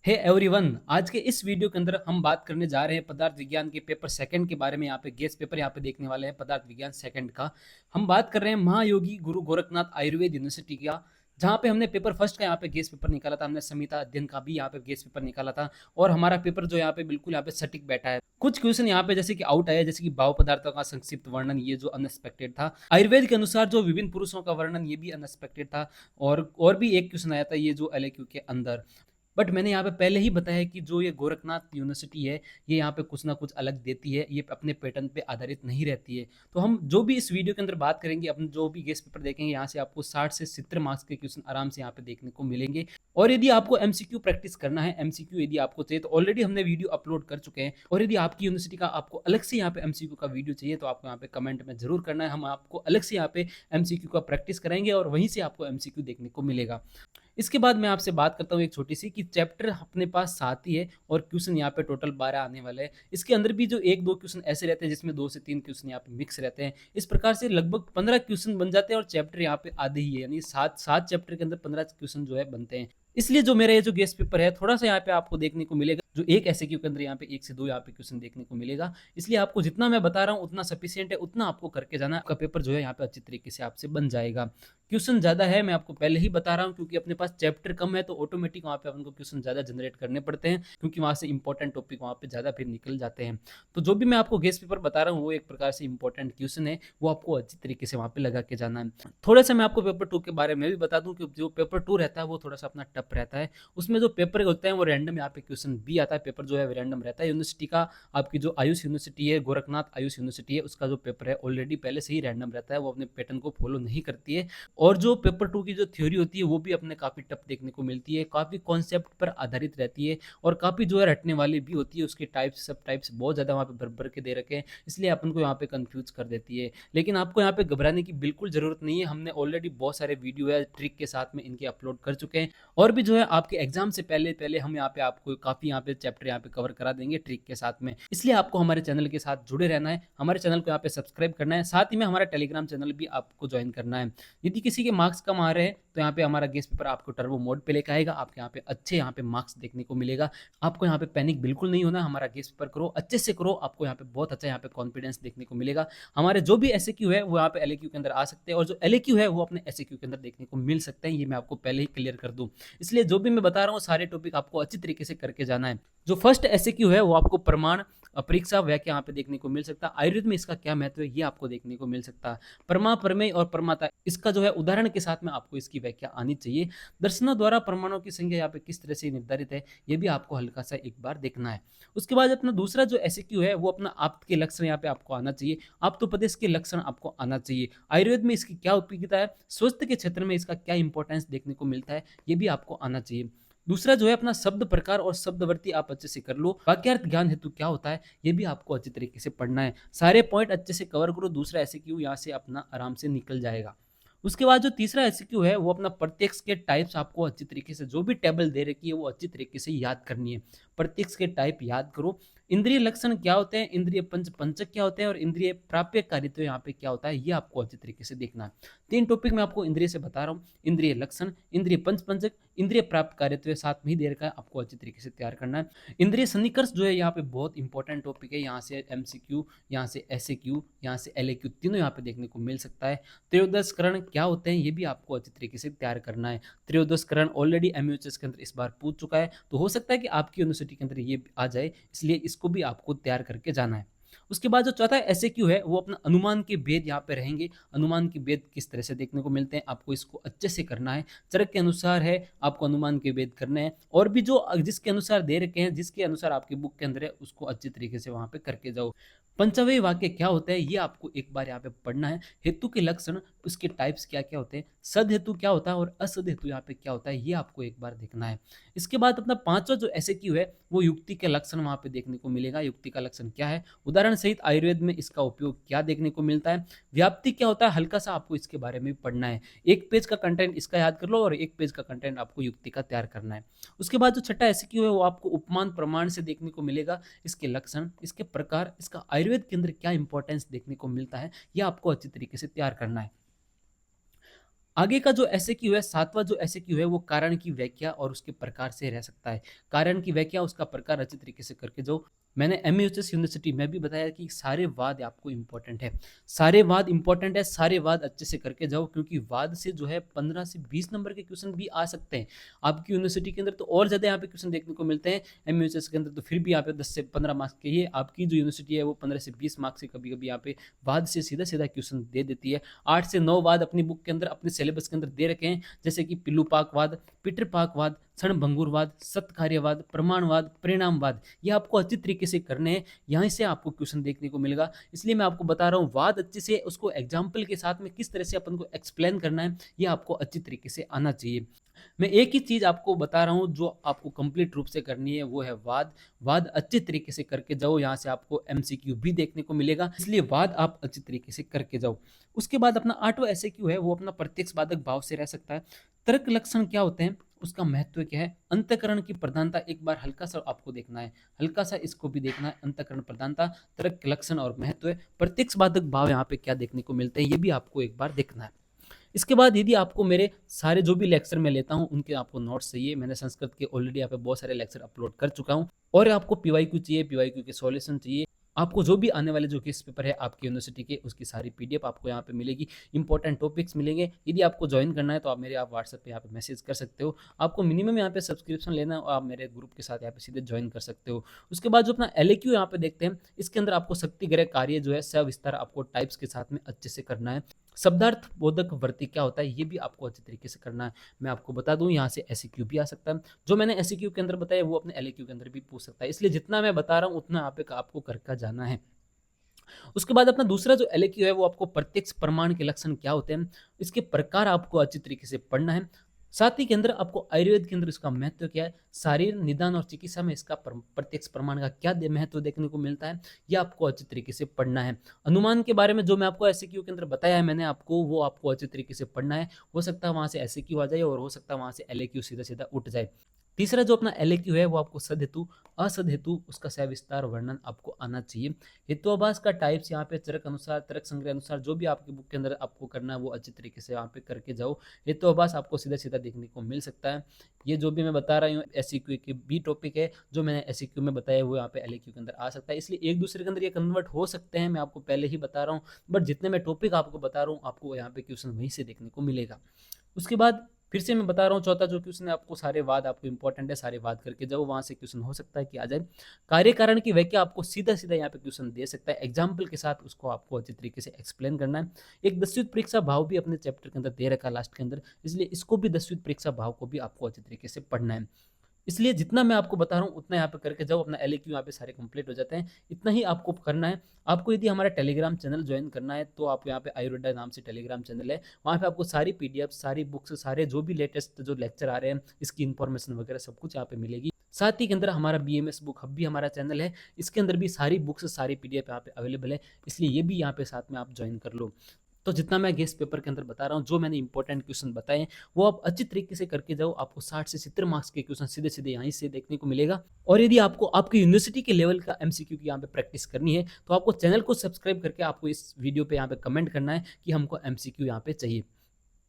Hey everyone, आज के इस वीडियो के अंदर हम बात करने जा रहे हैं पदार्थ विज्ञान के पेपर सेकंड के बारे में। यहाँ पे गेस्ट पेपर यहाँ पे देखने वाले हैं पदार्थ विज्ञान सेकंड का। हम बात कर रहे हैं महायोगी गुरु गोरखनाथ आयुर्वेद यूनिवर्सिटी का, जहाँ पे हमने पेपर फर्स्ट का यहाँ पे गेस्ट पेपर निकाला था। हमने संहिता अध्ययन का भी यहाँ पे गेस्ट पेपर निकाला था और हमारा पेपर जो यहाँ पे बिल्कुल यहाँ पे सटीक बैठा है। कुछ क्वेश्चन यहाँ पे जैसे कि आउट आया, जैसे कि भाव पदार्थों का संक्षिप्त वर्णन, ये जो अनएक्सपेक्टेड था। आयुर्वेद के अनुसार जो विभिन्न पुरुषों का वर्णन, ये भी अनएक्सपेक्टेड था। और भी एक क्वेश्चन आया था, ये जो एलएक्यू के अंदर। बट मैंने यहाँ पे पहले ही बताया कि जो ये गोरखनाथ यूनिवर्सिटी है, ये यहाँ पे कुछ ना कुछ अलग देती है, ये अपने पैटर्न पे आधारित नहीं रहती है। तो हम जो भी इस वीडियो के अंदर बात करेंगे, अपने जो भी गेस्ट पेपर देखेंगे, यहाँ से आपको 60 से 70 मार्क्स के क्वेश्चन आराम से यहाँ पे देखने को मिलेंगे। और यदि आपको एमसीक्यू प्रैक्टिस करना है, एमसीक्यू यदि आपको चाहिए, तो ऑलरेडी हमने वीडियो अपलोड कर चुके हैं। और यदि आपकी यूनिवर्सिटी का आपको अलग से यहाँ पे एमसीक्यू का वीडियो चाहिए, तो आपको यहाँ पे कमेंट में जरूर करना है। हम आपको अलग से यहाँ पे एमसीक्यू का प्रैक्टिस कराएंगे और वहीं से आपको एमसीक्यू देखने को मिलेगा। इसके बाद मैं आपसे बात करता हूँ एक छोटी सी, कि चैप्टर अपने पास 7 ही है और क्वेश्चन यहाँ पे टोटल 12 आने वाले हैं। इसके अंदर भी जो 1-2 क्वेश्चन ऐसे रहते हैं जिसमें 2 से 3 क्वेश्चन यहाँ पे मिक्स रहते हैं। इस प्रकार से लगभग 15 क्वेश्चन बन जाते हैं और चैप्टर यहाँ पे आधे ही है, यानी 7 चैप्टर के अंदर 15 क्वेश्चन जो है बनते हैं। इसलिए जो मेरा ये जो गेस्ट पेपर है, थोड़ा सा यहाँ पे आपको देखने को मिलेगा, जो एक ऐसे क्यू के अंदर यहाँ पे 1 से 2 यहाँ पे क्वेश्चन देखने को मिलेगा। इसलिए आपको जितना मैं बता रहा हूँ उतना सफिशियंट है, उतना आपको करके जाना। आपका पेपर जो है यहाँ पे अच्छी तरीके से आपसे बन जाएगा। क्वेश्चन ज्यादा है, मैं आपको पहले ही बता रहा हूँ, क्योंकि अपने पास चैप्टर कम है तो ऑटोमेटिक वहाँ पे आपको क्वेश्चन ज्यादा जनरेट करने पड़ते हैं, क्योंकि वहाँ से इंपॉर्टेंट टॉपिक वहाँ पे ज्यादा फिर निकल जाते हैं। तो जो भी मैं आपको गेस्ट पेपर बता रहा हूँ, वो एक प्रकार से इंपॉर्टेंट क्वेश्चन है, वो आपको अच्छी तरीके से वहाँ पे लगा के जाना है। थोड़ा सा मैं आपको पेपर 2 के बारे में भी बता दूं, कि जो पेपर 2 रहता है वो थोड़ा सा अपना टफ रहता है। उसमें जो पेपर होते हैं वो रैंडम यहाँ पे क्वेश्चन भी आता है। पेपर जो है रैंडम रहता है। यूनिवर्सिटी का, आपकी जो आयुष यूनिवर्सिटी है, गोरखनाथ आयुष यूनिवर्सिटी है, उसका जो पेपर है ऑलरेडी पहले से ही रैंडम रहता है, वो अपने पैटर्न को फॉलो नहीं करती है। और जो पेपर 2 की जो थ्योरी होती है, वो भी अपने काफी टफ देखने को मिलती है, काफी कॉन्सेप्ट पर आधारित रहती है और काफी जो है रटने वाली भी होती है। उसके टाइप्स, सब टाइप्स बहुत ज्यादा वहाँ पे भर भर के दे रखे हैं, इसलिए अपन को यहाँ पे कंफ्यूज कर देती है। लेकिन आपको यहाँ पे घबराने की बिल्कुल जरूरत नहीं है। हमने ऑलरेडी बहुत सारे वीडियो है ट्रिक के साथ में इनके अपलोड कर चुके हैं। और भी जो है आपके एग्जाम से पहले पहले हम यहाँ पे आपको काफी यहाँ पे चैप्टर यहाँ पे कवर करा देंगे ट्रिक के साथ में। इसलिए आपको हमारे चैनल के साथ जुड़े रहना है, हमारे चैनल को यहाँ पे सब्सक्राइब करना है, साथ ही में हमारा टेलीग्राम चैनल भी आपको ज्वाइन करना है। यदि किसी के मार्क्स कम आ रहे हैं, तो यहाँ पे हमारा गेस्ट पेपर आपको टर्बो मोड पे लेकर आएगा। आपके यहाँ पे अच्छे यहाँ पे मार्क्स देखने को मिलेगा। आपको यहाँ पे पैनिक बिल्कुल नहीं होना। हमारा गेस्ट पेपर करो, अच्छे से करो, आपको यहाँ पे बहुत अच्छा यहाँ पे कॉन्फिडेंस देखने को मिलेगा। हमारे जो भी एसएक्यू है वो यहाँ पे एलएक्यू के अंदर आ सकते हैं, और जो एलएक्यू है वो अपने एसएक्यू के अंदर देखने को मिल सकते हैं। ये मैं आपको पहले ही क्लियर कर दूं। इसलिए जो भी मैं बता रहा हूँ, सारे टॉपिक आपको अच्छी तरीके से करके जाना है। जो फर्स्ट एसएक्यू है वो आपको प्रमाण, परीक्षा, वाक्य यहाँ पे देखने को मिल सकता है। आयुर्वेद में इसका क्या महत्व है, ये आपको देखने को मिल सकता है। परमा, प्रमेय और प्रमाता, इसका जो है उदाहरण के साथ में आपको इसकी व्याख्या आनी चाहिए। दर्शनों द्वारा प्रमाणों की संख्या यहाँ पे किस तरह से निर्धारित है, ये भी आपको हल्का सा एक बार देखना है। उसके बाद अपना दूसरा जो एसक्यू है, वो अपना आप के लक्षण यहाँ पे आपको आना चाहिए। आप्तोपदेश के लक्षण आपको आना चाहिए। आयुर्वेद में इसकी क्या उपयोगिता है, स्वास्थ्य के क्षेत्र में इसका क्या इंपॉर्टेंस देखने को मिलता है, ये भी आपको आना चाहिए। दूसरा जो है अपना शब्द प्रकार और शब्दवर्ती आप अच्छे से कर लो। वाक्यार्थ ज्ञान हेतु क्या होता है, ये भी आपको अच्छे तरीके से पढ़ना है। सारे पॉइंट अच्छे से कवर करो, दूसरा एसक्यू यहाँ से अपना आराम से निकल जाएगा। उसके बाद जो तीसरा एसक्यू है, वो अपना प्रत्यक्ष के टाइप्स आपको अच्छी तरीके से, जो भी टेबल दे रखी है वो अच्छी तरीके से याद करनी है। प्रत्यक्ष के टाइप याद करो। इंद्रिय लक्षण क्या होते हैं, इंद्रिय पंचक क्या होते हैं, और इंद्रिय प्राप्य कारित्व यहाँ पे क्या होता है, ये आपको अच्छी तरीके से देखना है। 3 टॉपिक मैं आपको इंद्रिय से बता रहा हूँ, इंद्रिय लक्षण, इंद्रिय पंचक, इंद्रिय प्राप्त कारित्व साथ में ही दे रखा है, आपको अच्छी तरीके से तैयार करना है। इंद्रिय सन्निकर्ष जो है यहाँ पे बहुत इंपॉर्टेंट टॉपिक है। यहाँ से एमसीक्यू, यहाँ से एसएक्यू, यहाँ से एलएक्यू, तीनों यहाँ पे देखने को मिल सकता है। त्रयोदश करण क्या होते हैं, ये भी आपको अच्छी तरीके से तैयार करना है। त्रयोदश करण ऑलरेडी एमयूएचएस के अंदर इस बार पूछ चुका है, तो हो सकता है कि आपकी यूनिवर्सिटी के अंदर ये आ जाए, इसलिए इसको भी आपको तैयार करके जाना है। उसके बाद जो चौथा एसएक्यू है, वो अपना अनुमान के भेद यहाँ पे रहेंगे। अनुमान के भेद किस तरह से देखने को मिलते हैं, आपको इसको अच्छे से करना है। चरक के अनुसार है, आपको अनुमान के भेद करने हैं, और भी जो जिसके अनुसार दे रखे हैं, जिसके अनुसार आपकी बुक के अंदर है, उसको अच्छी तरीके से वहां पे करके जाओ। पंचव्य वाक्य क्या होता है, ये आपको एक बार यहाँ पे पढ़ना है। हेतु के लक्षण, उसके टाइप्स क्या क्या होते हैं, सद हेतु क्या होता है और असद हेतु यहाँ पे क्या होता है, ये आपको एक बार देखना है। इसके बाद अपना पांचवा जो एसक्यू है, वो युक्ति के लक्षण वहां पे देखने को मिलेगा। युक्ति का लक्षण क्या है, उदाहरण सहित आयुर्वेद में इसका उपयोग क्या देखने को मिलता है। व्याप्ति क्या होता है, हल्का सा आपको इसके बारे में पढ़ना है। 1 पेज का कंटेंट इसका याद कर लो और 1 पेज का कंटेंट आपको युक्ति का तैयार करना है। उसके बाद जो छठा एसक्यू है, वो आपको उपमान प्रमाण से देखने को मिलेगा। इसके लक्षण, इसके प्रकार, इसका आयुर्वेद के अंदर क्या इंपॉर्टेंस देखने को मिलता है, यह आपको अच्छी तरीके से तैयार करना है। आगे का जो एसएक्यू है, 7वां जो एसएक्यू है वो कारण की व्याख्या और उसके प्रकार से रह सकता है। कारण की व्याख्या, उसका प्रकार अच्छी तरीके से करके जाओ। मैंने एमयूएचएस यूनिवर्सिटी में भी बताया कि सारे वाद आपको इम्पोर्टेंट है। सारे वाद इम्पोर्टेंट है, सारे वाद अच्छे से करके जाओ, क्योंकि वाद से जो है 15 से 20 नंबर के क्वेश्चन भी आ सकते हैं। आपकी यूनिवर्सिटी के अंदर तो और ज़्यादा यहाँ पे क्वेश्चन देखने को मिलते हैं, एमयूएचएस के अंदर तो फिर भी यहाँ पे 10 से 15 मार्क्स के ही है। आपकी जो यूनिवर्सिटी है वो 15 से 20 मार्क्स से कभी-कभी यहाँ पे वाद से सीधा-सीधा क्वेश्चन दे देती है। 8 से 9 वाद अपनी बुक के अंदर, अपने सिलेबस के अंदर दे रखे हैं, जैसे कि पिलूपाकवाद, पितृपाकवाद, क्षणभंगुरवाद, सत्कार्यवाद, प्रमाणवाद, परिणामवाद। ये आपको अच्छी तरीके से करने हैं, यहाँ से आपको क्वेश्चन देखने को मिलेगा। इसलिए मैं आपको बता रहा हूँ, वाद अच्छे से उसको एग्जाम्पल के साथ में किस तरह से अपन को एक्सप्लेन करना है, ये आपको अच्छी तरीके से आना चाहिए। मैं एक ही चीज़ आपको बता रहा हूँ जो आपको कंप्लीट रूप से करनी है, वो है वाद। वाद अच्छे तरीके से करके जाओ, यहाँ से आपको एमसीक्यू भी देखने को मिलेगा, इसलिए वाद आप अच्छी तरीके से करके जाओ। उसके बाद अपना 8वां एसएक्यू है, वो अपना प्रत्यक्षवादक भाव से रह सकता है। तर्क लक्षण क्या होते हैं, उसका महत्व क्या है, अंतःकरण की प्रधानता, एक बार हल्का सा आपको देखना है, हल्का सा इसको भी देखना है। अंतःकरण प्रधानता, तर्क लक्षण और महत्व, प्रत्यक्षवादक भाव यहाँ पे क्या देखने को मिलते हैं, ये भी आपको एक बार देखना है। इसके बाद यदि आपको मेरे सारे जो भी लेक्चर मैं लेता हूँ उनके आपको नोट्स चाहिए, मैंने संस्कृत के ऑलरेडी यहाँ पे बहुत सारे लेक्चर अपलोड कर चुका हूँ, और आपको पीवाईक्यू चाहिए, पीवाईक्यू के सॉल्यूशन चाहिए, आपको जो भी आने वाले जो केस पेपर है आपकी यूनिवर्सिटी के, उसकी सारी पीडीएफ आपको यहाँ पे मिलेगी, इंपॉर्टेंट टॉपिक्स मिलेंगे। यदि आपको ज्वाइन करना है तो आप व्हाट्सएप पे यहाँ पे मैसेज कर सकते हो। आपको मिनिमम यहाँ पे सब्सक्रिप्शन लेना है और आप मेरे ग्रुप के साथ यहाँ पे सीधे ज्वाइन कर सकते हो। उसके बाद जो अपना एलएक्यू यहाँ पे देखते हैं, इसके अंदर आपको शक्तिग्रह कार्य जो है सविस्तार आपको टाइप्स के साथ में अच्छे से करना है। शब्दार्थ बोधक वृत्ति क्या होता है, ये भी आपको अच्छे तरीके से करना है। मैं आपको बता दूं, यहाँ से एसक्यू भी आ सकता है, जो मैंने एसक्यू के अंदर बताया वो अपने एलक्यू के अंदर भी पूछ सकता है, इसलिए जितना मैं बता रहा हूँ उतना आपको करके जाना है। उसके बाद अपना दूसरा जो एलक्यू है, वो आपको प्रत्यक्ष प्रमाण के लक्षण क्या होते हैं, इसके प्रकार आपको अच्छी तरीके से पढ़ना है। साथ ही के अंदर आपको आयुर्वेद के अंदर इसका महत्व क्या है, शारीर निदान और चिकित्सा में इसका प्रत्यक्ष प्रमाण का क्या महत्व देखने को मिलता है, यह आपको अच्छी तरीके से पढ़ना है। अनुमान के बारे में जो मैं आपको एसक्यू के अंदर बताया है मैंने आपको, वो आपको अच्छी तरीके से पढ़ना है। हो सकता है वहां से एसक्यू आ जाए और हो सकता है वहां से एलक्यू सीधा सीधा उठ जाए। तीसरा जो अपना एलक्यू है, वो आपको सद हेतु, असद हेतु, उसका सविस्तार वर्णन आपको आना चाहिए। हेतुआभास का टाइप्स यहाँ पे तर्क अनुसार, तर्क संग्रह अनुसार, जो भी आपकी बुक के अंदर आपको करना है वो अच्छी तरीके से यहाँ पे करके जाओ। हेतुआभास आपको सीधा सीधा देखने को मिल सकता है। ये जो भी मैं बता रहा हूँ एसक्यू के भी टॉपिक है, जो मैंने एसक्यू में बताया वो यहाँ पे एलक्यू के अंदर आ सकता है, इसलिए एक दूसरे के अंदर ये कन्वर्ट हो सकते हैं, मैं आपको पहले ही बता रहा हूँ। बट जितने मैं टॉपिक आपको बता रहा हूँ, आपको यहाँ पे क्वेश्चन वहीं से देखने को मिलेगा। उसके बाद फिर से मैं बता रहा हूँ, चौथा जो क्वेश्चन है, आपको सारे वाद आपको इंपॉर्टेंट है, सारे वाद करके जाओ, वहां से क्वेश्चन हो सकता है कि आ जाए। कार्य कारण की व्याख्या आपको सीधा सीधा यहाँ पे क्वेश्चन दे सकता है, एग्जाम्पल के साथ उसको आपको अच्छी तरीके से एक्सप्लेन करना है। एक 10वीं परीक्षा भाव भी अपने चैप्टर के अंदर दे रखा है लास्ट के अंदर, इसलिए इसको भी 10वीं परीक्षा भाव को भी आपको अच्छी तरीके से पढ़ना है। इसलिए जितना मैं आपको बता रहा हूँ उतना यहाँ पे करके जाओ, अपना एलक्यू यहाँ पे सारे कंप्लीट हो जाते हैं, इतना ही आपको करना है। आपको यदि हमारा टेलीग्राम चैनल ज्वाइन करना है तो आप यहाँ पे आयुर्वेदा नाम से टेलीग्राम चैनल है, वहाँ पे आपको सारी पीडीएफ, सारी बुक्स, सारे जो भी लेटेस्ट जो लेक्चर आ रहे हैं, इसकी इन्फॉर्मेशन वगैरह सब कुछ यहाँ पे मिलेगी। साथ ही के अंदर हमारा बीएमएस बुक हब भी हमारा चैनल है, इसके अंदर भी सारी बुक्स, सारी पीडीएफ यहाँ पे अवेलेबल है, इसलिए ये भी यहाँ पे साथ में आप ज्वाइन कर लो। तो जितना मैं गेस्ट पेपर के अंदर बता रहा हूँ, जो मैंने इंपॉर्टेंट क्वेश्चन बताए हैं, वो आप अच्छी तरीके से करके जाओ, आपको 60 से 70 मार्क्स के क्वेश्चन सीधे सीधे यहीं से देखने को मिलेगा। और यदि आपको आपकी यूनिवर्सिटी के लेवल का एमसीक्यू की यहाँ पे प्रैक्टिस करनी है, तो आपको चैनल को सब्सक्राइब करके आपको इस वीडियो पे यहाँ पे कमेंट करना है कि हमको एमसीक्यू यहाँ पे चाहिए।